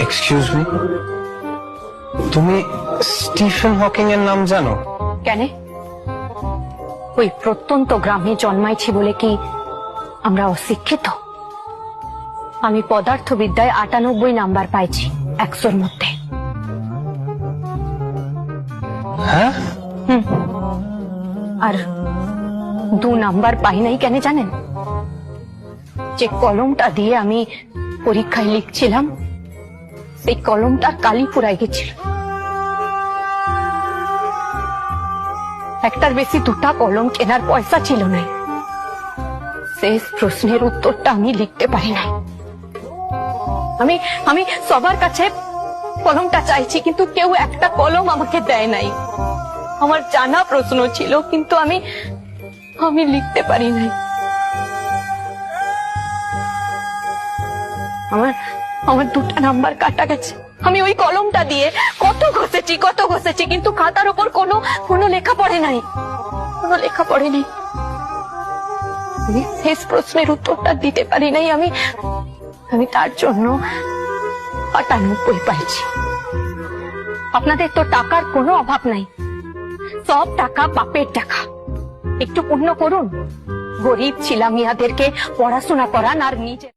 Excuse me, তুমি Stephen Hawking এর নাম জানো? কেন? ওই প্রত্যন্ত গ্রামে জন্মাইছি বলে কি আমরা অশিক্ষিত? আমি পদার্থবিদ্যায় 98 নাম্বার পাইছি 100-র মধ্যে। হ্যাঁ? আর 2 নাম্বার পাই নাই কেন জানেন? যে কলমটা দিয়ে আমি পরীক্ষায় লিখছিলাম সেই কলমটা কালি পুরাই গেছিল। একটার বেশি 2টা কলম কেনার পয়সা ছিল না। শেষ প্রশ্নের উত্তরটা আমি লিখতে পারি নাই। আমি সবার কাছে কলমটা চাইছি কিন্তু কেউ একটা কলম আমাকে দেয় নাই। আমার জানা প্রশ্ন ছিল কিন্তু আমি লিখতে পারি নাই। আমার 2টা নাম্বার কাটা গেছে। আমি ওই কলমটা দিয়ে কত ঘষেছি কিন্তু খাতার ওপর কোনো লেখা পড়ে নাই, কোনো লেখা পড়ে নাই। শেষ প্রশ্নের উত্তরটা দিতে পারি নাই। আমি তার জন্য 98 পাইছি। আপনাদের তো টাকার কোনো অভাব নাই, সব টাকা বাপের টাকা। একটু পুণ্য করুন, গরিব ছিলামিয়াদেরকে পড়াশোনা করান আর নিজে